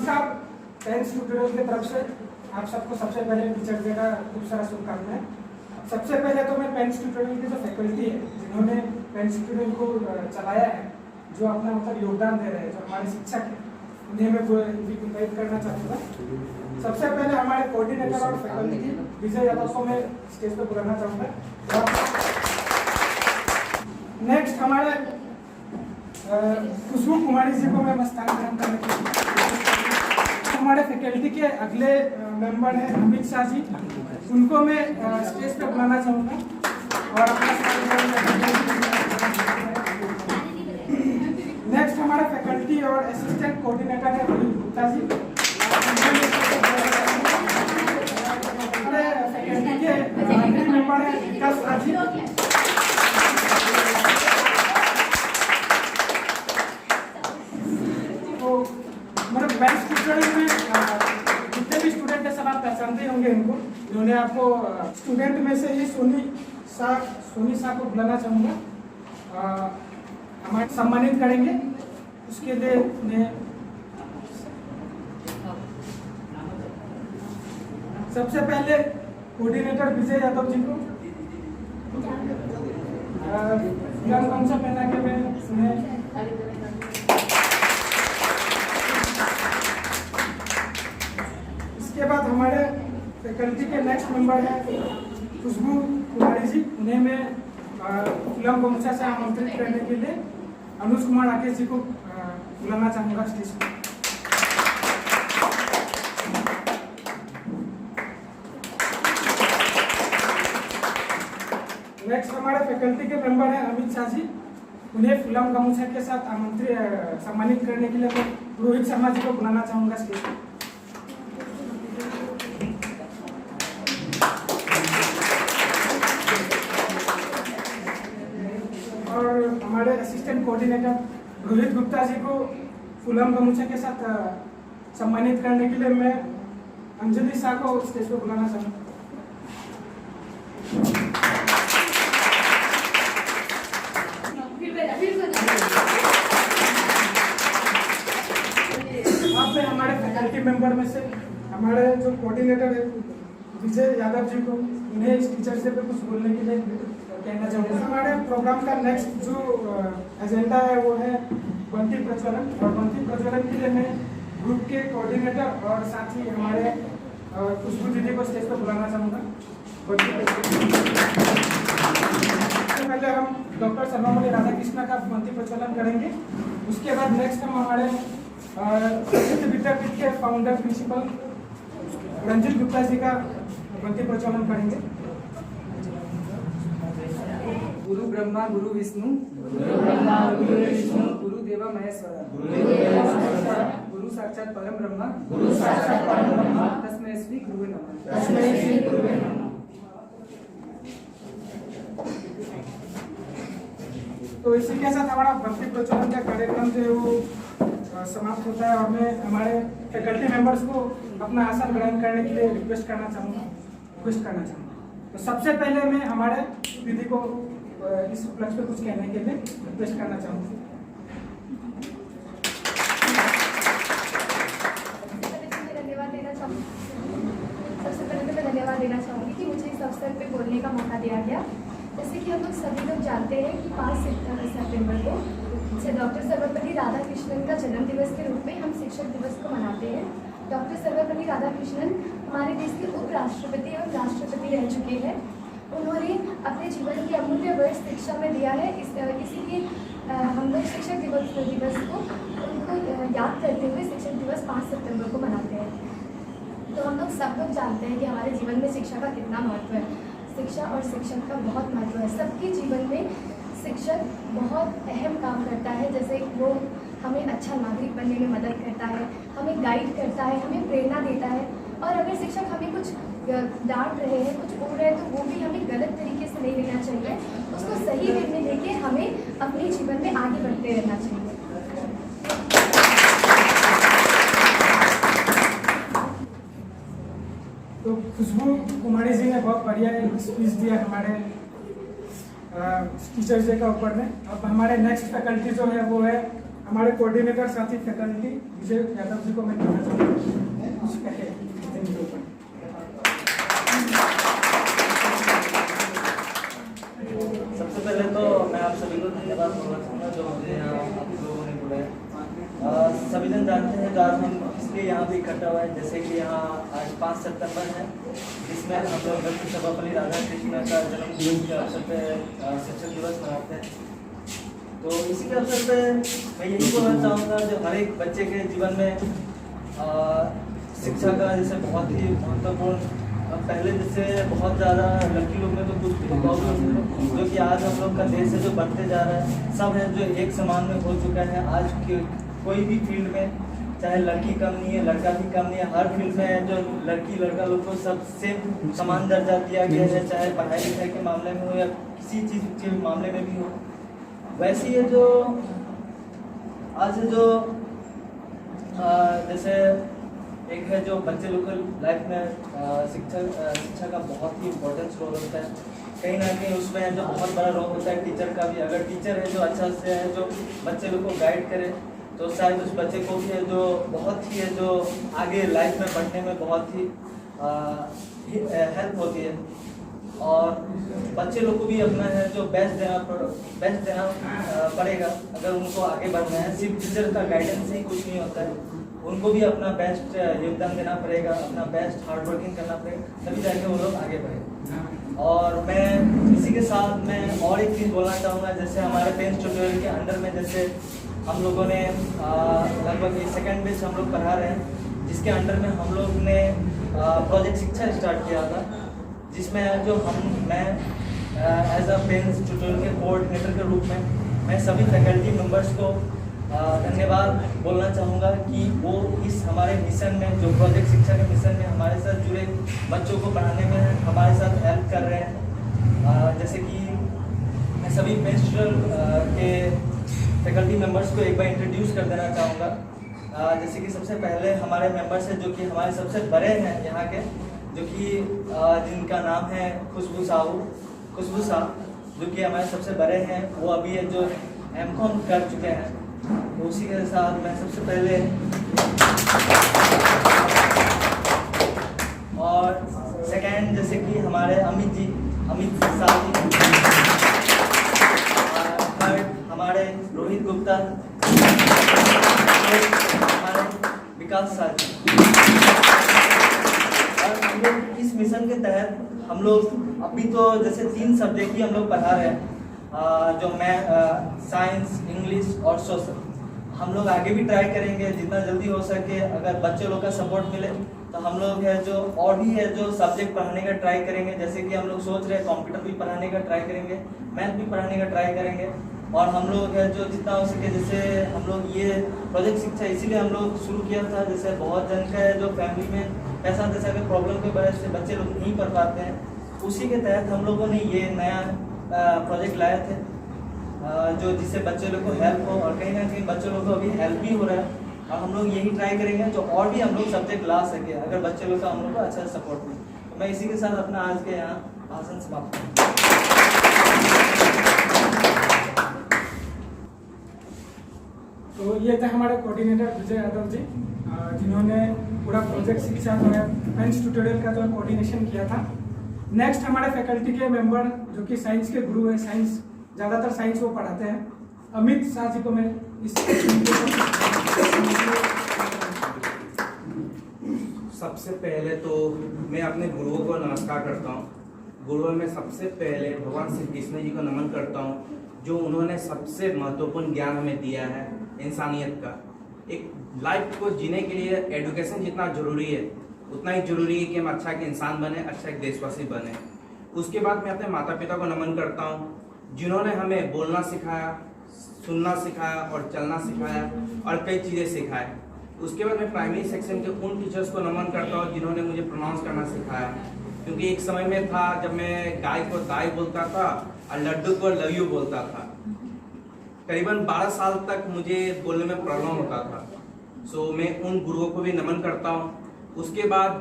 नमस्कार pens tutorial की तरफ से आप सबको सबसे पहले टीचर डे का खूब सारा शुभकामनाएं। सबसे पहले तो मैं पेन्स ट्यूटोरियल की जो फैकल्टी है जिन्होंने पेन्स ट्यूटोरियल को चलाया है, जो अपना मतलब योगदान दे रहे हैं, जो हमारे शिक्षक हैं, उन्हें मैं इन्वाइट करना चाहूँगा। सबसे पहले हमारे कोऑर्डिनेटर और फैकल्टी विजय यादव को मैं स्टेज पर बुलाना चाहूँगा। नेक्स्ट हमारे खुशबू कुमारी जी को मैं मस्तान ग्रहण करने के लिए हमारे फैकल्टी के अगले मेंबर हैं अमित शाह जी, उनको मैं स्टेज पे बुलाना चाहूँगा और अपना नेक्स्ट हमारे फैकल्टी और असिस्टेंट कोऑर्डिनेटर है रोहित गुप्ता जी। हमारे फैकल्टी के अगले मेंबर है विकास राजी। पेन्स ट्यूटोरियल में जितने भी स्टूडेंट है सब आप पहचानते होंगे इनको, जिन्होंने आपको स्टूडेंट में से ये सोनी शाह को बुलाना चाहूँगा, हमारे सम्मानित करेंगे। उसके लिए मैं सबसे पहले कोऑर्डिनेटर विजय यादव जी को कौन सा पहना के मैं उन्हें के बाद हमारे फैकल्टी के नेक्स्ट मेंबर हैं खुशबू कुमारी जी, उन्हें मैं फिल्म गमछा से आमंत्रित करने के लिए अनुज कुमार राकेश जी को बुलाना चाहूँगा स्टेज पर। नेक्स्ट हमारे फैकल्टी के मेंबर हैं अमित शाह जी, उन्हें फिल्म गमछा के साथ आमंत्रित सम्मानित करने के लिए मैं रोहित शर्मा जी को बुलाना चाहूँगा स्टेज पर। हमारे असिस्टेंट कोऑर्डिनेटर रोहित गुप्ता जी को फूलम गमूछा के साथ सम्मानित करने के लिए मैं अंजलि शाह को स्टेज पर बुलाना चाहूँगा। आप में हमारे फैकल्टी मेंबर में से हमारे जो कोऑर्डिनेटर है विजय यादव जी को, उन्हें इस टीचर से पे कुछ बोलने के लिए कहना चाहूँगा। हमारे प्रोग्राम का नेक्स्ट जो एजेंडा है वो है बंटी प्रज्वलन, और बंटी प्रज्वलन के लिए मैं ग्रुप के कोऑर्डिनेटर और साथ ही हमारे खुशबू दीदी को स्टेज पर बुलाना चाहूँगा। पहले हम डॉक्टर सर्वपल्ली राधाकृष्ण का बंटी प्रज्वलन करेंगे। उसके बाद नेक्स्ट हम हमारे विद्यापीठ के फाउंडर प्रिंसिपल रंजित गुप्ता जी का बंटी प्रज्वलन करेंगे। गुरु ब्रह्मा गुरु विष्णु गुरु देवा महेश्वर गुरु साक्षात परम ब्रह्मा तस्मै श्री गुरुवे नमः। तो इसी के साथ हमारा भक्ति प्रचलन का कार्यक्रम जो है वो समाप्त होता है और मैं हमारे फैकल्टी मेंबर्स को अपना आसन ग्रहण करने के लिए रिक्वेस्ट करना चाहूँगा। तो सबसे पहले मैं हमारे दीदी को इस उपलक्ष्य पे कुछ कहने के लिए रिक्वेस्ट करना चाहूँगा। सबसे पहले तो मैं धन्यवाद देना चाहूँगी कि मुझे इस अवसर पे बोलने का मौका दिया गया। जैसे कि हम लोग सभी लोग जानते हैं कि 5 सितंबर को डॉक्टर सर्वपल्ली राधाकृष्णन का जन्म दिवस के रूप में हम शिक्षक दिवस को मनाते हैं। डॉक्टर सर्वपल्ली राधाकृष्णन हमारे देश के उपराष्ट्रपति एवं राष्ट्रपति रह चुके हैं। उन्होंने अपने जीवन की अमूल्य वर्ष शिक्षा में दिया है, इसीलिए हम लोग शिक्षक दिवस को उनको याद करते हुए शिक्षक दिवस 5 सितंबर को मनाते हैं। तो हम लोग सब लोग जानते हैं कि हमारे जीवन में शिक्षा का कितना महत्व है। शिक्षा और शिक्षक का बहुत महत्व है। सबके जीवन में शिक्षक बहुत अहम काम करता है। जैसे वो हमें अच्छा नागरिक बनने में मदद करता है, हमें गाइड करता है, हमें प्रेरणा देता है। और अगर शिक्षक हमें कुछ डांट रहे हैं, कुछ बोल रहे हैं, तो वो भी हमें गलत तरीके से नहीं लेना चाहिए, उसको सही वे में लेके हमें अपने जीवन में आगे बढ़ते रहना चाहिए। तो खुशबू कुमारी जी ने बहुत बढ़िया स्पीच दिया हमारे टीचर्स डे का ऊपर में। अब हमारे नेक्स्ट फैकल्टी जो है वो है हमारे कोऑर्डिनेटर साथी फैकल्टी विजय यादव जी को मैं कहना चाहूँगा कुछ कहे इनके ऊपर। सबसे पहले तो मैं आप सभी को धन्यवाद बोलना चाहूँगा जो मुझे यहाँ आप लोगों ने बुलाया। सभी जन जानते हैं जो आज हम इसलिए यहाँ पे इकट्ठा हुआ है, जैसे कि यहाँ आज 5 सितंबर है, जिसमें हम लोग डॉक्टर सर्वपल्ली राधाकृष्णन का जन्मदिन के अवसर पे शिक्षक दिवस मनाते हैं। तो इसी के अवसर पे मैं यही बोलना चाहूँगा जो हर एक बच्चे के जीवन में शिक्षा का जैसे बहुत ही महत्वपूर्ण, पहले जैसे बहुत ज़्यादा लड़की लोग में तो कुछ भी प्रॉब्लम है, जो कि आज हम लोग का देश है जो बढ़ते जा रहा है, सब है जो एक समान में हो चुका है। आज कोई भी फील्ड में चाहे लड़की कम नहीं है लड़का भी कम नहीं है, हर फील्ड में जो लड़की लड़का लोग को सब सेम समान दर्जा दिया गया है, चाहे पढ़ाई लिखाई के मामले में हो या किसी चीज़ के मामले में भी हो। वैसे ही जो आज जो जैसे एक है जो बच्चे लोग लाइफ में शिक्षा का बहुत ही इम्पोर्टेंस रोल होता है, कहीं ना कहीं उसमें जो बहुत बड़ा रोल होता है टीचर का भी। अगर टीचर है जो अच्छा से है जो बच्चे लोग को गाइड करे तो शायद उस बच्चे को भी है जो बहुत ही है जो आगे लाइफ में बढ़ने में बहुत ही हेल्प होती है। और बच्चे लोग को भी अपना है जो बेस्ट देना पड़ेगा अगर उनको आगे बढ़ना है। सिर्फ टीचर का गाइडेंस से ही कुछ नहीं होता है, उनको भी अपना बेस्ट योगदान देना पड़ेगा, अपना बेस्ट हार्ड वर्किंग करना पड़ेगा, तभी जाके वो लोग आगे बढ़े। और मैं इसी के साथ मैं और एक चीज़ बोलना चाहूँगा, जैसे हमारे पेंस ट्यूटोरियल के अंडर में जैसे हम लोगों ने लगभग 2nd बैच हम लोग पढ़ा रहे हैं, जिसके अंडर में हम लोग ने प्रोजेक्ट शिक्षा स्टार्ट किया था, जिसमें जो मैं एज अ पेंस ट्यूटोरियल के कोऑर्डिनेटर के रूप में मैं सभी फैकल्टी मेंबर्स को धन्यवाद बोलना चाहूँगा कि वो इस हमारे मिशन में जो प्रोजेक्ट शिक्षा के मिशन में हमारे साथ जुड़े बच्चों को पढ़ाने में हमारे साथ हेल्प कर रहे हैं। जैसे कि मैं सभी पेंस ट्यूटोरियल के फैकल्टी मेंबर्स को एक बार इंट्रोड्यूस कर देना चाहूँगा। जैसे कि सबसे पहले हमारे मेंबर्स हैं जो कि हमारे सबसे बड़े हैं यहाँ के, जो कि जिनका नाम है खुशबू साहब, जो कि हमारे सबसे बड़े हैं। वो अभी जो M.Com कर चुके हैं, तो उसी के साथ मैं सबसे पहले और सेकंड जैसे कि हमारे अमित साहब, थर्ड हमारे रोहित गुप्ता, हमारे विकास साथी। और हम लोग इस मिशन के तहत हम लोग अभी तो जैसे 3 सब्जेक्ट ही हम लोग पढ़ा रहे हैं, जो मैं साइंस, इंग्लिश और सोशल। हम लोग आगे भी ट्राई करेंगे जितना जल्दी हो सके, अगर बच्चे लोग का सपोर्ट मिले तो हम लोग है जो और भी है जो सब्जेक्ट पढ़ाने का ट्राई करेंगे। जैसे कि हम लोग सोच रहे हैं कंप्यूटर भी पढ़ाने का ट्राई करेंगे, मैथ भी पढ़ाने का ट्राई करेंगे। और हम लोग है जो जितना हो सके, जैसे हम लोग ये प्रोजेक्ट शिक्षा इसीलिए हम लोग शुरू किया था, जैसे बहुत जन का है जो फैमिली में पैसा जैसा के प्रॉब्लम की वजह से बच्चे लोग नहीं पढ़ पाते हैं, उसी के तहत हम लोगों ने ये नया प्रोजेक्ट लाए थे, जो जिससे बच्चे लोग को हेल्प हो और कहीं ना कहीं बच्चे लोग को अभी हेल्प भी हो रहा है। और हम लोग यही ट्राई करेंगे जो और भी हम लोग सब्जेक्ट ला सके, अगर बच्चे लोग का हम लोग को अच्छा सपोर्ट मिले। तो मैं इसी के साथ अपना आज के यहाँ भाषण समाप्त करूँ। तो ये थे हमारे कोऑर्डिनेटर विजय यादव जी, जिन्होंने पूरा प्रोजेक्ट शिक्षा जो है पेंस ट्यूटोरियल का जो कोऑर्डिनेशन किया था। नेक्स्ट हमारे फैकल्टी के मेंबर जो कि साइंस के गुरु हैं, साइंस ज़्यादातर साइंस वो पढ़ाते हैं, अमित शाह जी को मैं इस सबसे पहले तो मैं अपने गुरुओं को नमस्कार करता हूँ। गुरुओं में सबसे पहले भगवान श्री कृष्ण जी को नमन करता हूँ, जो उन्होंने सबसे महत्वपूर्ण ज्ञान हमें दिया है इंसानियत का। एक लाइफ को जीने के लिए एजुकेशन जितना जरूरी है उतना ही जरूरी है कि हम अच्छा एक इंसान बने, अच्छा एक देशवासी बने। उसके बाद मैं अपने माता पिता को नमन करता हूँ, जिन्होंने हमें बोलना सिखाया, सुनना सिखाया और चलना सिखाया और कई चीज़ें सिखाए। उसके बाद मैं प्राइमरी सेक्शन के उन टीचर्स को नमन करता हूँ जिन्होंने मुझे प्रोनाउंस करना सिखाया, क्योंकि एक समय में था जब मैं गाय को दाई बोलता था और लड्डू को लयू बोलता था। करीबन 12 साल तक मुझे बोलने में प्रॉब्लम होता था। सो मैं उन गुरुओं को भी नमन करता हूँ। उसके बाद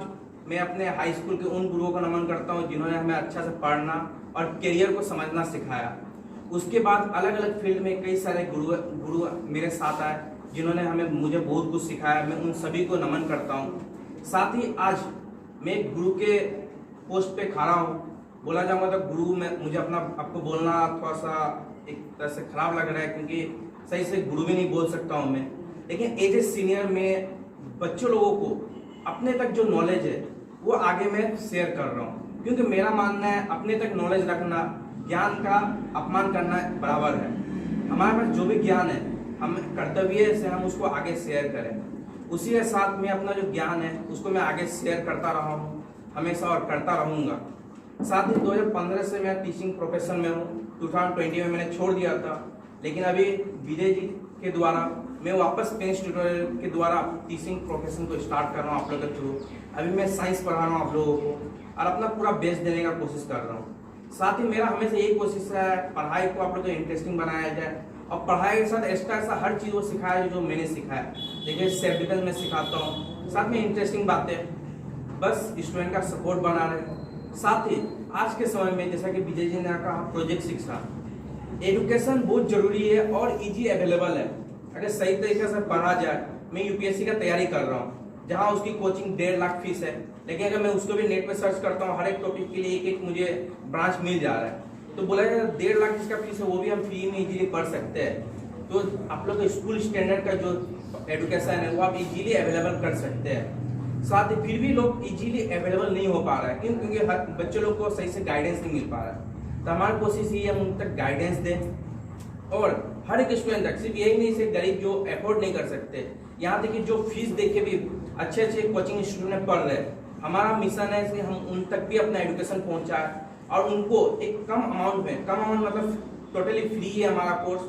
मैं अपने हाई स्कूल के उन गुरुओं को नमन करता हूँ जिन्होंने हमें अच्छा से पढ़ना और करियर को समझना सिखाया। उसके बाद अलग अलग फील्ड में कई सारे गुरु मेरे साथ आए जिन्होंने मुझे बहुत कुछ सिखाया। मैं उन सभी को नमन करता हूँ। साथ ही आज मैं एक गुरु के पोस्ट पे खड़ा हूँ। बोला जाऊँगा तो गुरु में मुझे आपको बोलना थोड़ा सा एक तरह से खराब लग रहा है, क्योंकि सही से गुरु भी नहीं बोल सकता हूँ मैं, लेकिन एज ए सीनियर में बच्चों लोगों को अपने तक जो नॉलेज है वो आगे मैं शेयर कर रहा हूँ, क्योंकि मेरा मानना है अपने तक नॉलेज रखना ज्ञान का अपमान करना बराबर है। हमारे पास जो भी ज्ञान है हम कर्तव्य से हम उसको आगे शेयर करें। उसी के साथ में अपना जो ज्ञान है उसको मैं आगे शेयर करता रहा हूँ हमेशा और करता रहूँगा। साथ ही 2015 से मैं टीचिंग प्रोफेशन में हूँ। 2020 में मैंने छोड़ दिया था, लेकिन अभी विजय जी के द्वारा मैं वापस पेंस ट्यूटोरियल के द्वारा टीचिंग प्रोफेशन को स्टार्ट कर रहा हूँ आप लोगों के थ्रू। अभी मैं साइंस पढ़ा रहा हूँ आप लोगों को और अपना पूरा बेस्ट देने का कोशिश कर रहा हूँ। साथ ही मेरा हमेशा यही कोशिश है पढ़ाई को आप लोग को इंटरेस्टिंग बनाया जाए, और पढ़ाई के साथ एक्स्ट्रा ऐसा हर चीज़ वो सिखाया जो मैंने सिखाया। देखिए सेल्फ डिफेंस में सिखाता हूँ, साथ में इंटरेस्टिंग बातें, बस स्टूडेंट का सपोर्ट बना रहे। साथ ही आज के समय में जैसा कि विजय जी ने कहा प्रोजेक्ट शिक्षा, एजुकेशन बहुत जरूरी है और इजी अवेलेबल है। अगर सही तरीके से पढ़ा जाए, मैं यूपीएससी का तैयारी कर रहा हूँ जहाँ उसकी कोचिंग 1.5 लाख फीस है, लेकिन अगर मैं उसको भी नेट पे सर्च करता हूँ हर एक टॉपिक के लिए एक मुझे ब्रांच मिल जा रहा है। तो बोला जाए 1.5 लाख जिसका फीस है वो भी हम फ्री में इजीली पढ़ सकते हैं। तो आप लोग स्कूल स्टैंडर्ड का जो एजुकेशन है वो आप इजीली अवेलेबल कर सकते हैं। साथ ही फिर भी लोग इजीली अवेलेबल नहीं हो पा रहा है, क्यों? क्योंकि हर बच्चे लोग को सही से गाइडेंस नहीं मिल पा रहा है। तो हमारी कोशिश ये है हम उन तक गाइडेंस दें और हर एक स्टूडेंट तक, सिर्फ यही नहीं सिर्फ गरीब जो अफोर्ड नहीं कर सकते, यहाँ तक कि जो फीस देख के भी अच्छे अच्छे कोचिंग इंस्टीट्यूट में पढ़ रहे हैं, हमारा मिशन है कि हम उन तक भी अपना एजुकेशन पहुँचाए और उनको एक कम अमाउंट में, कम अमाउंट मतलब टोटली फ्री है हमारा कोर्स,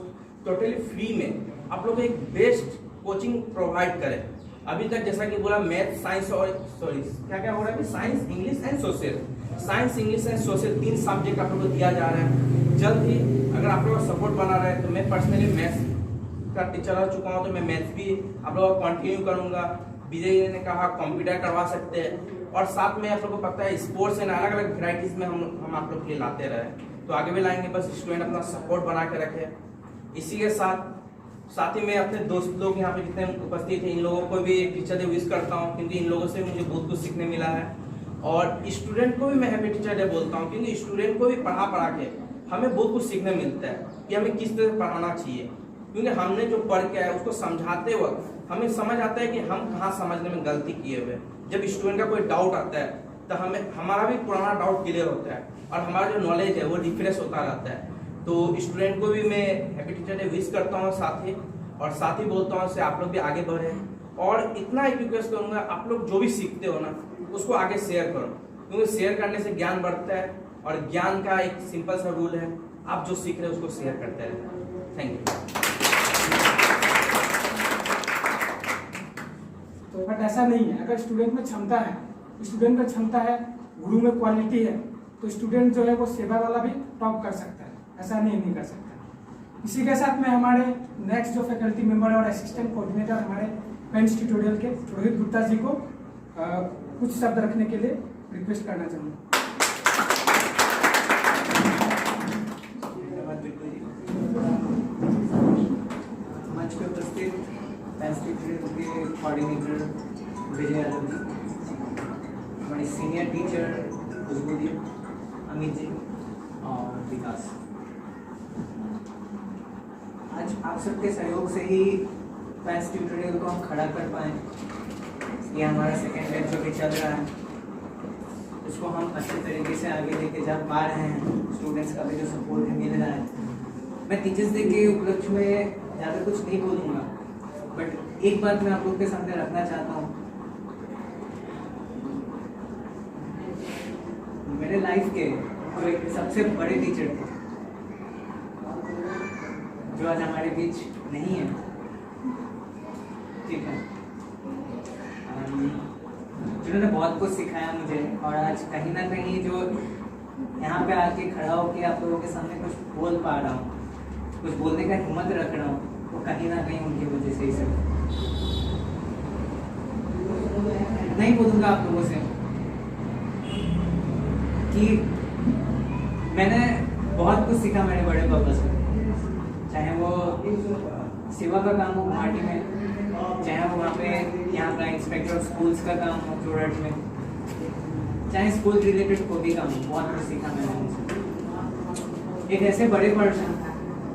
टोटली फ्री में आप लोग एक बेस्ट कोचिंग प्रोवाइड करें। अभी तक जैसा कि बोला मैथ साइंस और क्या क्या हो रहा है कि science English and social, science English and social 3 subject आप लोग को दिया जा रहा है। जल्द ही अगर आप लोग का सपोर्ट बना रहे तो मैं पर्सनली मैथ्स का टीचर रह चुका हूँ, तो मैं मैथ्स भी आप लोगों को कंटिन्यू करूँगा। विजय ने कहा कंप्यूटर करवा सकते हैं, और साथ में आप लोग को पता है स्पोर्ट्स एंड अलग अलग वेराइटीज में हम आप लोग के लिए लाते रहे, तो आगे भी लाएंगे। बस स्टूडेंट अपना सपोर्ट बना के रखे। इसी के साथ ही मैं अपने दोस्त लोग यहाँ पे जितने उपस्थित हैं इन लोगों को भी टीचर डे विश करता हूँ, क्योंकि इन लोगों से मुझे बहुत कुछ सीखने मिला है। और स्टूडेंट को भी मैं हैप्पी टीचर डे बोलता हूँ, क्योंकि स्टूडेंट को भी पढ़ा के हमें बहुत कुछ सीखने मिलता है कि हमें किस तरह पढ़ाना चाहिए, क्योंकि हमने जो पढ़ के आया उसको समझाते वक्त हमें समझ आता है कि हम कहाँ समझने में गलती किए हुए। जब स्टूडेंट का कोई डाउट आता है तो हमारा भी पुराना डाउट क्लियर होता है और हमारा जो नॉलेज है वो रिफ्रेश होता रहता है। तो स्टूडेंट को भी मैं हैप्पी टीचर डे विश करता हूँ साथ ही बोलता हूँ आप लोग भी आगे बढ़े, और इतना एक रिक्वेस्ट करूँगा आप लोग जो भी सीखते हो ना उसको आगे शेयर करो, क्योंकि शेयर करने से ज्ञान बढ़ता है और ज्ञान का एक सिंपल सा रूल है, आप जो सीख रहे हो उसको शेयर करते रहे। Thank you. तो बट ऐसा नहीं है, अगर स्टूडेंट में क्षमता है, गुरु में क्वालिटी है, तो स्टूडेंट जो है वो सेवा वाला भी टॉप कर सकता है, ऐसा नहीं कर सकता। इसी के साथ में हमारे नेक्स्ट जो फैकल्टी मेंबर और असिस्टेंट कोऑर्डिनेटर हमारे पेंस ट्यूटोरियल के रोहित गुप्ता जी को कुछ शब्द रखने के लिए रिक्वेस्ट करना चाहूँगा। मंच पे उपस्थित पेंस ट्यूटोरियल के कोऑर्डिनेटर विजय यादव जी, हमारे सीनियर टीचर खुशबू जी, अमित जी और विकास, आज आप सबके सहयोग से ही पेंस ट्यूटोरियल को हम खड़ा कर पाए। ये हमारा सेकेंड बैच जो भी चल रहा है उसको हम अच्छे तरीके से आगे लेके जा पा रहे हैं। स्टूडेंट्स का भी जो सपोर्ट मिल रहा है। मैं टीचर्स डे के उपलक्ष्य में ज़्यादा कुछ नहीं बोलूँगा, बट एक बात मैं आप लोग के सामने रखना चाहता हूँ। मेरे लाइफ के जो एक सबसे बड़े टीचर थे जो आज हमारे बीच नहीं है, ठीक है, जिन्होंने बहुत कुछ सिखाया मुझे, और आज कहीं ना कहीं जो यहाँ पे आके खड़ा होकर आप लोगों के सामने कुछ बोल पा रहा हूँ, कुछ बोलने का हिम्मत रख रहा हूँ, वो कहीं ना कहीं उनकी वजह से ही सब। नहीं बोलूँगा आप लोगों से कि मैंने बहुत कुछ सीखा मैंने बड़े पापा से, चाहे वो सेवा का काम हो गुवाहाटी में, चाहे वो वहाँ पे यहाँ का इंस्पेक्टर ऑफ स्कूल्स का काम हो जोरहट में, चाहे स्कूल रिलेटेड कोई भी काम हो, बहुत कुछ सीखा मैंने उनसे। एक ऐसे बड़े पर्सन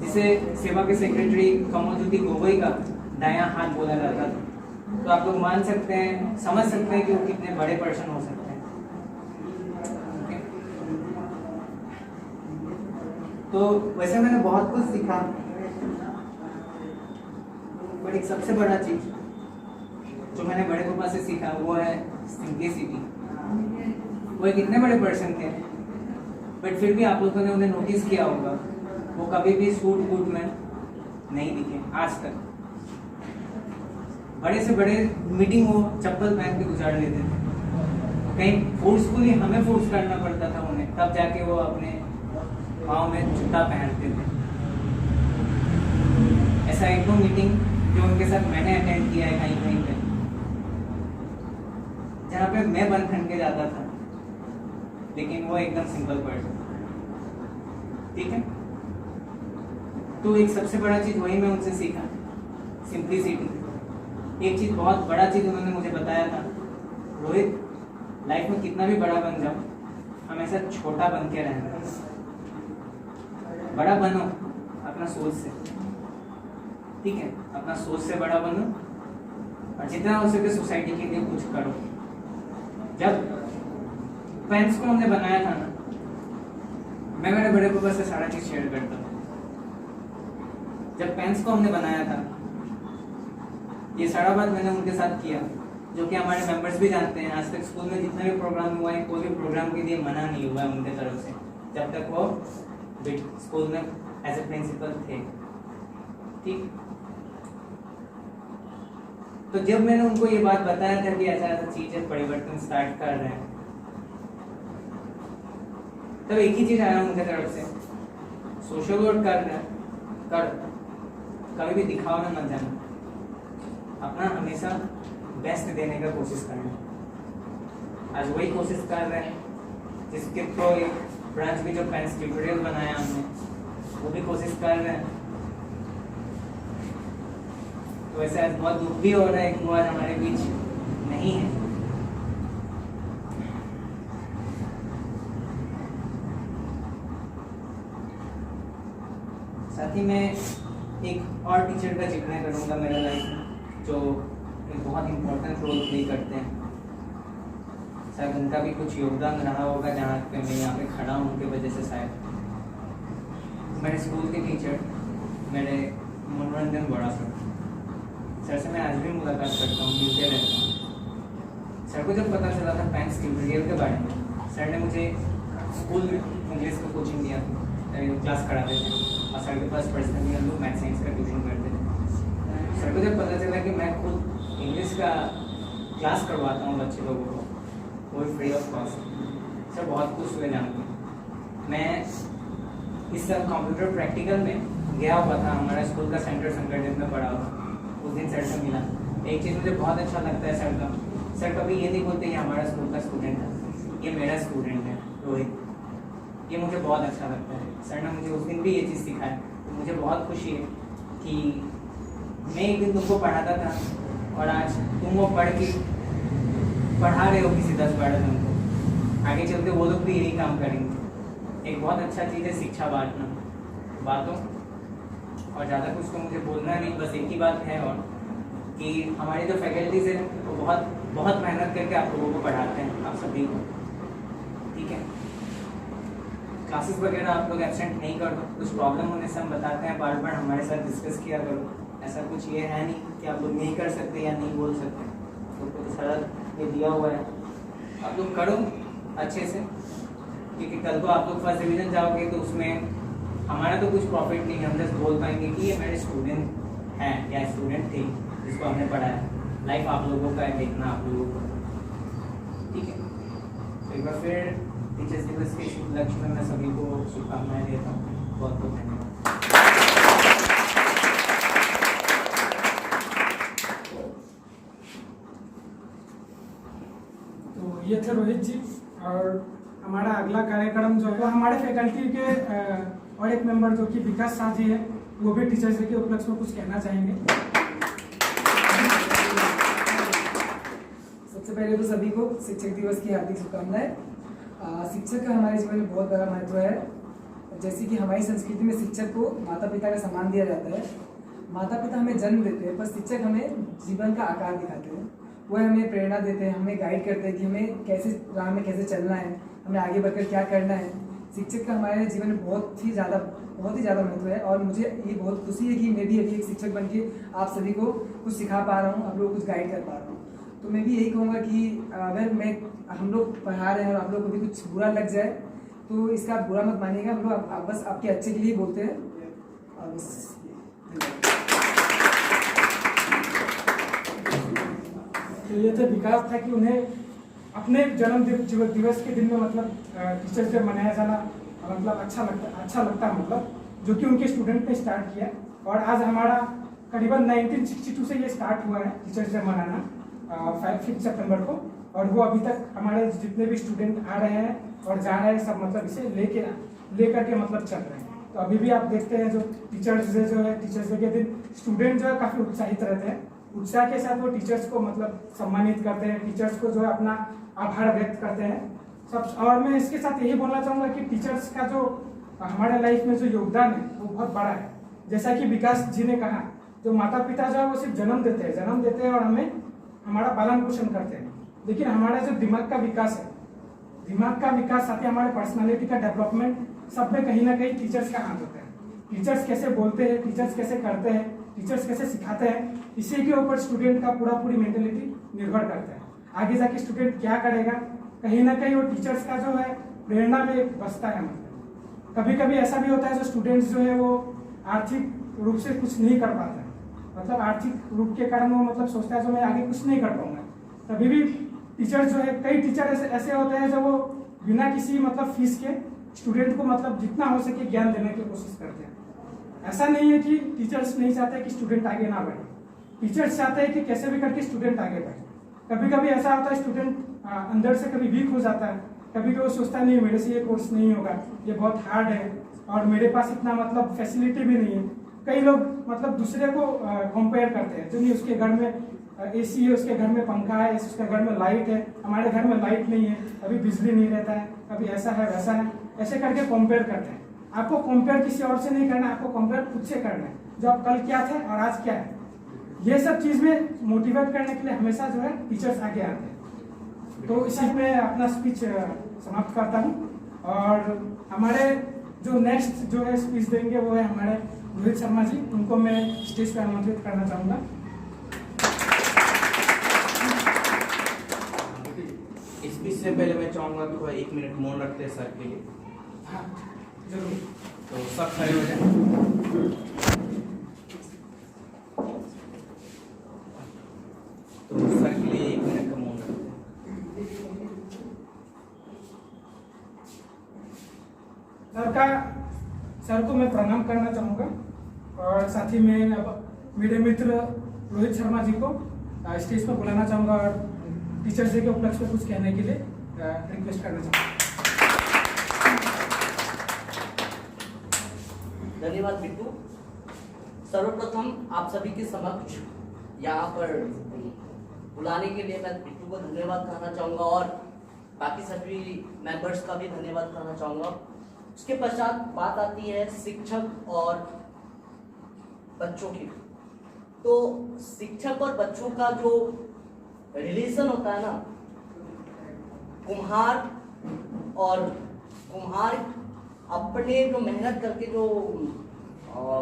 जिसे सेवा के सेक्रेटरी कमोदुद्दीन गोगोई का दायां हाथ बोला जाता था, तो आप लोग मान सकते हैं, समझ सकते हैं कि वो कितने बड़े पर्सन हो सकते हैं। Okay? तो वैसे मैंने बहुत कुछ सीखा, बट एक सबसे बड़ा चीज जो मैंने बड़े पापा से सीखा वो है सिंप्लिसिटी। वो एक इतने बड़े पर्सन थे, बट फिर भी आप लोगों ने उन्हें नोटिस किया होगा, वो कभी भी सूट बूट में नहीं दिखे आज तक। बड़े से बड़े मीटिंग हो चप्पल पहन के गुजार लेते थे, कहीं फोर्सफुली हमें फोर्स करना पड़ता था उन्हें, तब जाके वो अपने पाँव में जूता पहनते थे। ऐसा एक दो मीटिंग जो उनके साथ मैंने अटेंड किया है कहीं कहीं पे, जहाँ पे मैं बन ठन के जाता था, लेकिन वो एकदम सिंपल पर्सन। ठीक है, तो एक सबसे बड़ा चीज वही मैं उनसे सीखा, सिंप्लिसिटी। एक चीज बहुत बड़ा चीज उन्होंने मुझे बताया था, रोहित लाइफ में कितना भी बड़ा बन जाओ, हमेशा छोटा बन के रहना, बड़ा बनो अपना सोच से। ठीक है, अपना सोच से बड़ा बनो और जितना हो सके सोसाइटी के लिए कुछ करो। जब पेंस को हमने बनाया था ना, मैं मेरे बड़े पापा से सारा चीज शेयर करता हूँ। जब पेंस को हमने बनाया था, ये सारा बात मैंने उनके साथ किया, जो कि हमारे मेंबर्स भी जानते हैं। आज तक स्कूल में जितने भी प्रोग्राम हुआ है, कोई भी प्रोग्राम के लिए मना नहीं हुआ है उनके तरफ से, जब तक वो स्कूल में एज ए प्रिंसिपल थे। ठीक, तो जब मैंने उनको ये बात बताया था कि ऐसा ऐसा चीजें परिवर्तन स्टार्ट कर रहे हैं, तब एक ही चीज आया उनके तरफ से, सोशल वर्क कर रहे हैं, कर, कभी भी दिखावा में मत जाना, अपना हमेशा बेस्ट देने का कोशिश करना। आज वही कोशिश कर रहे हैं, जिसके थ्रू एक ब्रांच भी जो पेंस ट्यूटोरियल बनाया हमने, वो भी कोशिश कर रहे हैं। तो वैसे आज बहुत दुख भी हो रहा है कि वो आज हमारे बीच नहीं है। साथ ही मैं एक और टीचर का जिक्र करूंगा मेरे लाइफ में, जो एक बहुत इम्पोर्टेंट रोल प्ले करते हैं। शायद उनका भी कुछ योगदान रहा होगा जहाँ पे मैं यहाँ पे खड़ा हूँ, उनके वजह से शायद। मेरे स्कूल के टीचर, मेरे मनोरंजन बड़ा सर से मैं आज भी मुलाकात करता हूँ, मिलते रहता हूँ। सर को जब पता चला था पेंस ट्यूटोरियल के बारे में, सर ने मुझे स्कूल में इंग्लिश का कोचिंग दिया, क्लास कराते थे, और सर के पास पर्सनली हम लोग मैथ साइंस का ट्यूशन करते थे। सर को जब पता चला कि मैं खुद इंग्लिश का क्लास करवाता हूँ बच्चे लोगों को, वो भी फ्री ऑफ कॉस्ट, सर बहुत खुश हुए जान के। मैं इस साल कंप्यूटर प्रैक्टिकल में गया हुआ था, हमारा स्कूल का सेंटर संगठन में पढ़ा हुआ, उस दिन सर से मिला। एक चीज़ मुझे बहुत अच्छा लगता है सर का, सर कभी ये नहीं बोलते ये हमारा स्कूल का स्टूडेंट है, ये मेरा स्टूडेंट है रोहित, ये मुझे बहुत अच्छा लगता है। सर ने मुझे उस दिन भी ये चीज़ सिखाया, तो मुझे बहुत खुशी है कि मैं एक दिन तुमको पढ़ाता था और आज तुम वो पढ़ के पढ़ा रहे हो किसी 10-12 जन को, आगे चलते वो लोग भी यही काम करेंगे। एक बहुत अच्छा चीज़ है शिक्षा बांटना, बातों और ज़्यादा कुछ तो मुझे बोलना नहीं, बस एक ही बात है और कि हमारी जो फैकल्टीज़ है वो बहुत मेहनत करके आप लोगों को पढ़ाते हैं, आप सभी को। ठीक है, क्लासेस वगैरह आप लोग एब्सेंट नहीं कर दो, कुछ प्रॉब्लम होने से हम बताते हैं, बार बार हमारे साथ डिस्कस किया करो। ऐसा कुछ ये है नहीं कि आप लोग नहीं कर सकते या नहीं बोल सकते, तो सारा ये दिया हुआ है, आप लोग करो अच्छे से, क्योंकि कल को आप लोग फर्स्ट डिवीज़न जाओगे तो उसमें हमारा तो कुछ प्रॉफिट नहीं है, हम जस्ट बोल पाएंगे कि ये मेरे स्टूडेंट हैं या स्टूडेंट थे जिसको हमने पढ़ाया। लाइफ आप लोगों का है, देखना आप लोगों को। ठीक है, तो एक बार फिर टीचर्स दिवस के उपलक्ष्य में मैं सभी को शुभकामनाएं देता हूँ। बहुत बहुत धन्यवाद। तो ये थे रोहित जी, और हमारा अगला कार्यक्रम जो है वो हमारे फैकल्टी के और एक मेंबर जो कि विकास शाह जी है, वो भी टीचर्स डे के उपलक्ष्य में कुछ कहना चाहेंगे। सबसे पहले तो सभी को शिक्षक दिवस की हार्दिक शुभकामनाएं। शिक्षक का हमारे जीवन में बहुत बड़ा महत्व है। जैसे कि हमारी संस्कृति में शिक्षक को माता पिता का सम्मान दिया जाता है। माता पिता हमें जन्म देते हैं, पर शिक्षक हमें जीवन का आकार दिखाते हैं। वह हमें प्रेरणा देते हैं, हमें गाइड करते हैं कि हमें कैसे राह में कैसे चलना है, हमें आगे बढ़कर क्या करना है। शिक्षक का हमारे जीवन में बहुत ही ज़्यादा महत्व है। और मुझे ये बहुत खुशी है कि मैं भी अभी एक शिक्षक बन के आप सभी को कुछ सिखा पा रहा हूँ, आप लोग कुछ गाइड कर पा रहा हूँ। तो मैं भी यही कहूँगा कि अगर हम लोग पढ़ा रहे हैं और आप लोग को भी कुछ बुरा लग जाए तो इसका आप बुरा मत मानिएगा। हम लोग बस आपके अच्छे के लिए बोलते हैं। और बस तो ये थे विकास था कि उन्हें अपने जन्म दिवस के दिन में मतलब टीचर्स डे मनाया जाना मतलब अच्छा लगता मतलब जो कि उनके स्टूडेंट ने स्टार्ट किया। और आज हमारा करीबन 1962 से ये स्टार्ट हुआ है टीचर्स डे मनाना 5 सितंबर को। और वो अभी तक हमारे जितने भी स्टूडेंट आ रहे हैं और जा रहे हैं सब मतलब इसे लेकर के मतलब चल रहे हैं। तो अभी भी आप देखते हैं जो टीचर्स डे जो है, टीचर्स डे के दिन स्टूडेंट जो है काफ़ी उत्साहित रहते हैं। उत्साह के साथ वो टीचर्स को मतलब सम्मानित करते हैं, टीचर्स को जो है अपना आभार व्यक्त करते हैं सब। और मैं इसके साथ यही बोलना चाहूँगा कि टीचर्स का जो हमारे लाइफ में जो योगदान है वो बहुत बड़ा है। जैसा कि विकास जी ने कहा, जो माता पिता जो है वो सिर्फ जन्म देते हैं और हमें हमारा पालन पोषण करते हैं, लेकिन हमारा जो दिमाग का विकास है, दिमाग का विकास साथ ही हमारे पर्सनालिटी का डेवलपमेंट सब में कहीं ना कहीं टीचर्स का हाथ होता है। टीचर्स कैसे बोलते हैं, टीचर्स कैसे करते हैं, टीचर्स कैसे सिखाते हैं, इसी के ऊपर स्टूडेंट का पूरी मेंटेलिटी निर्भर करता है। आगे जाके स्टूडेंट क्या करेगा, कहीं ना कहीं वो टीचर्स का जो है प्रेरणा में बसता है। मतलब कभी कभी ऐसा भी होता है जो स्टूडेंट्स जो है वो आर्थिक रूप से कुछ नहीं कर पाता है, मतलब आर्थिक रूप के कारण वो मतलब सोचता है जो मैं आगे कुछ नहीं कर पाऊंगा। तभी भी टीचर्स जो है, कई टीचर ऐसे होते हैं जो वो बिना किसी मतलब फीस के स्टूडेंट को मतलब जितना हो सके ज्ञान देने की कोशिश करते हैं। ऐसा नहीं है कि टीचर्स नहीं चाहते कि स्टूडेंट आगे ना बढ़े, टीचर्स चाहते हैं कि कैसे भी करके स्टूडेंट आगे बढ़े। कभी कभी ऐसा होता है स्टूडेंट अंदर से कभी वीक हो जाता है, कभी कभी वो सोचता नहीं मेरे से ये कोर्स नहीं होगा, ये बहुत हार्ड है और मेरे पास इतना मतलब फैसिलिटी भी नहीं है। कई लोग मतलब दूसरे को कंपेयर करते हैं, जो नहीं उसके घर में एसी है, उसके घर में पंखा है, उसके घर में लाइट है, हमारे घर में लाइट नहीं है, अभी बिजली नहीं रहता है, अभी ऐसा है वैसा है, ऐसे करके कंपेयर करते हैं। आपको कंपेयर किसी और से नहीं करना, आपको कंपेयर खुद से करना है, जो आप कल क्या थे और आज क्या है। ये सब चीज में मोटिवेट करने के लिए हमेशा जो है टीचर्स आगे आते हैं। तो इसी में अपना स्पीच समाप्त करता हूँ। और हमारे जो नेक्स्ट जो है स्पीच देंगे वो है हमारे रोहित शर्मा जी, उनको मैं स्टेज पर आमंत्रित करना चाहूँगा। स्पीच से पहले मैं चाहूँगा थोड़ा 1 मिनट मौन रखते हैं सर के लिए। हाँ जरूर। तो सब खड़े हो जाए। तो सर के लिए 1 मिनट का मौन रखते हैं। सर को मैं प्रणाम करना चाहूँगा और साथ ही में अब मेरे मित्र रोहित शर्मा जी को स्टेज पर बुलाना चाहूँगा और टीचर्स डे के उपलक्ष्य में कुछ कहने के लिए रिक्वेस्ट करना चाहूँगा। धन्यवाद बिट्टू। सर्वप्रथम आप सभी के समक्ष यहाँ पर बुलाने के लिए मैं बिट्टू को धन्यवाद करना चाहूँगा और बाकी सभी मेंबर्स का भी धन्यवाद करना चाहूँगा। उसके पश्चात बात आती है शिक्षक और बच्चों की। तो शिक्षक और बच्चों का जो रिलेशन होता है ना, कुम्हार अपने जो मेहनत करके जो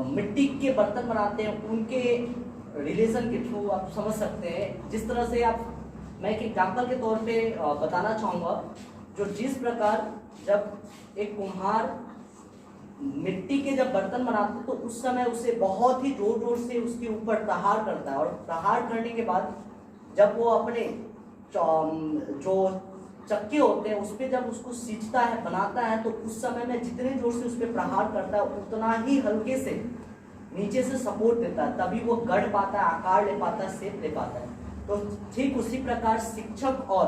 मिट्टी के बर्तन बनाते हैं उनके रिलेशन के थ्रू आप समझ सकते हैं। जिस तरह से मैं एक एग्जाम्पल के तौर पे बताना चाहूँगा, जो जिस प्रकार जब एक कुम्हार मिट्टी के जब बर्तन बनाते तो उस समय उसे बहुत ही जोर जोर से उसके ऊपर प्रहार करता है और प्रहार करने के बाद जब वो अपने जो चक्के होते हैं उस पर जब उसको सींचता है, बनाता है, तो उस समय में जितने जोर से उस पर प्रहार करता है उतना ही हल्के से नीचे से सपोर्ट देता है, तभी वो गढ़ पाता है, आकार ले पाता है, शेप ले पाता है। तो ठीक उसी प्रकार शिक्षक और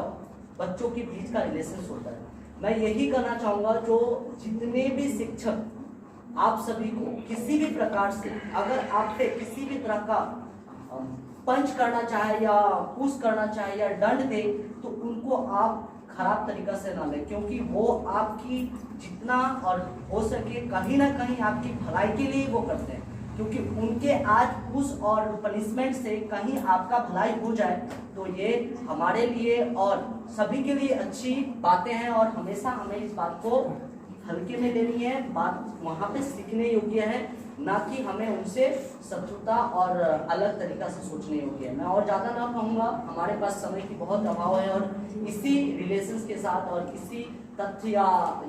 बच्चों के बीच का रिलेशन होता है। मैं यही कहना चाहूँगा, जो जितने भी शिक्षक आप सभी को किसी भी प्रकार से अगर आप पे किसी भी तरह का पंच करना चाहे या पुश करना चाहे या दंड दे, तो उनको आप खराब तरीका से ना लें, क्योंकि वो आपकी जितना और हो सके कहीं ना कहीं आपकी भलाई के लिए वो करते हैं, क्योंकि उनके आज पुश और पनिशमेंट से कहीं आपका भलाई हो जाए तो ये हमारे लिए और सभी के लिए अच्छी बातें हैं, और हमेशा हमें इस बात को हल्के में लेनी है। बात वहाँ पे सीखने योग्य है, ना कि हमें उनसे शत्रुता और अलग तरीका से सोचने योग्य है। मैं और ज़्यादा ना कहूँगा, हमारे पास समय की बहुत अभाव है, और इसी रिलेशंस के साथ और इसी तथ्य या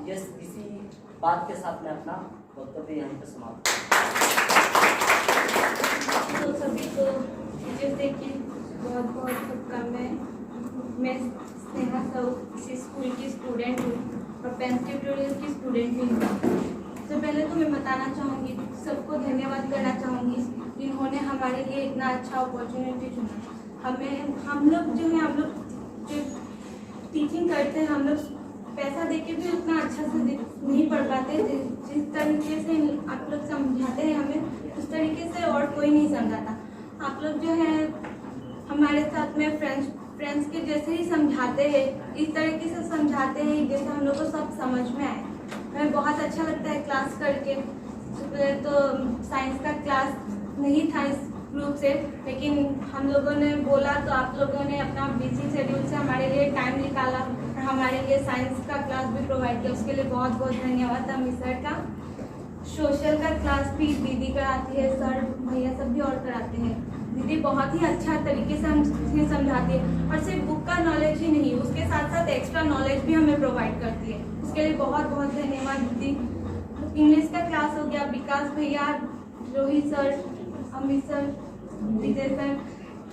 इसी बात के साथ मैं अपना वक्तव्य यहीं पर समाप्त तो सभी को जैसे कि बहुत बहुत शुभकामनाएं। मैं स्नेहा साहू इसी स्कूल की स्टूडेंट हूँ और पेंस ट्यूटोरियल की स्टूडेंट भी हूँ। तो पहले तो मैं बताना चाहूँगी, सबको धन्यवाद करना चाहूँगी जिन्होंने हमारे लिए इतना अच्छा अपॉर्चुनिटी चुना। हम लोग जो टीचिंग करते हैं, हम लोग पैसा देके भी उतना अच्छा से नहीं पढ़ पाते। जिस तरीके से आप लोग समझाते हैं हमें, उस तरीके से और कोई नहीं समझाता। आप लोग जो है हमारे साथ में फ्रेंड्स के जैसे ही समझाते हैं, इस तरीके से समझाते हैं जैसे हम लोग को सब समझ में आए। हमें बहुत अच्छा लगता है क्लास करके। तो साइंस का क्लास नहीं था इस ग्रुप से, लेकिन हम लोगों ने बोला तो आप लोगों ने अपना बिजी शेड्यूल से हमारे लिए टाइम निकाला और हमारे लिए साइंस का क्लास भी प्रोवाइड किया। उसके लिए बहुत बहुत धन्यवाद अमित सर का। सोशल का क्लास भी दीदी कराती है, सर भैया सब भी और कराते हैं। दीदी बहुत ही अच्छा तरीके से हमें समझाती है, और सिर्फ बुक का नॉलेज ही नहीं, उसके साथ साथ एक्स्ट्रा नॉलेज भी हमें प्रोवाइड करती है। उसके लिए बहुत बहुत धन्यवाद दीदी। इंग्लिश का क्लास हो गया, विकास भैया, रोहित सर, अमित सर, विजय सर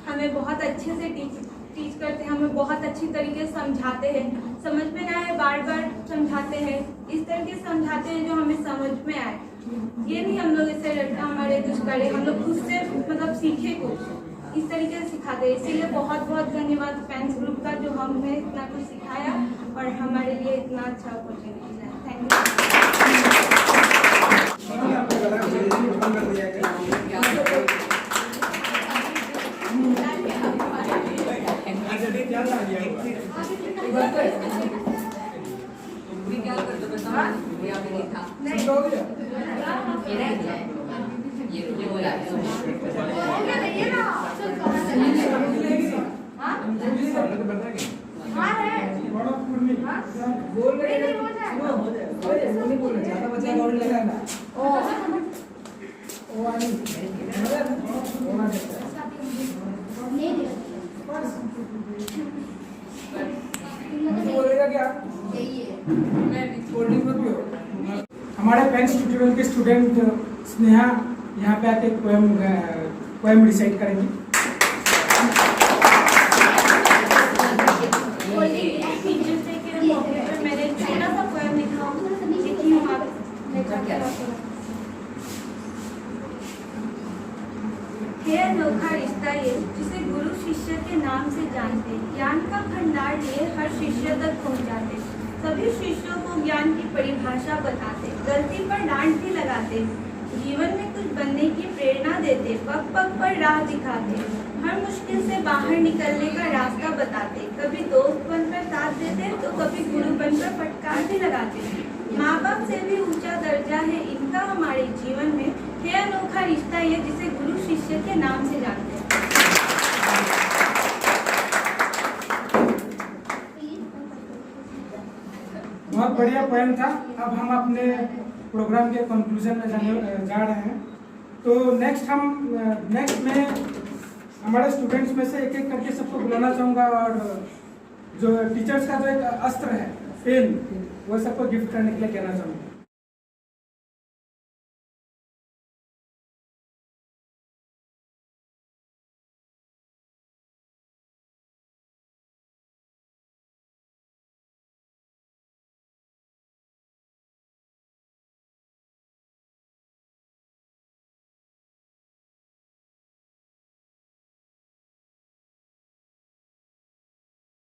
हमें बहुत अच्छे से टीच करते हैं, हमें बहुत अच्छी तरीके से समझाते हैं। समझ में ना आए बार बार समझाते हैं, इस तरीके से समझाते हैं जो हमें समझ में आए। ये नहीं हम लोग इसे रट्टा हमारे कुछ करें, हम लोग खुद से मतलब सीखे कुछ, इस तरीके से सिखाते हैं। इसीलिए बहुत बहुत धन्यवाद पेंस ग्रुप का, जो हमें इतना कुछ सिखाया और हमारे लिए इतना अच्छा अपॉर्चुनिटी है। थैंक ज़्यादा बचा दौड़ लगाना। बोलेगा क्या? कोल्ड मत पियो। हमारे पेंस ट्यूटोरियल के स्टूडेंट स्नेहा यहाँ पे आके पोएम रिसाइट करेंगी। मैंने छोटा सा पोएम लिखा हूँ, है अनोखा रिश्ता ये जिसे गुरु शिष्य के नाम से जानते, ज्ञान का भंडार लिए हर शिष्य तक पहुँचाते, सभी शिष्यों को ज्ञान की परिभाषा बताते, गलती पर डांट भी लगाते, जीवन में कुछ बनने की प्रेरणा देते, पग पग पर राह दिखाते, हर मुश्किल से बाहर निकलने का रास्ता बताते, कभी दोस्त बनकर साथ देते तो कभी गुरु बनकर फटकार भी लगाते। माँ बाप से भी ऊंचा दर्जा है इनका हमारे जीवन में, है अनोखा रिश्ता ये जिसे गुरु शिष्य के नाम से जानते हैं। बहुत बढ़िया पोएम था। अब हम अपने प्रोग्राम के कंक्लूजन में जा रहे हैं। तो नेक्स्ट में हमारे स्टूडेंट्स में से एक एक करके सबको बुलाना चाहूँगा, और जो टीचर्स का जो एक अस्त्र है पेन, वो सबको गिफ्ट करने के लिए कहना चाहूँगा।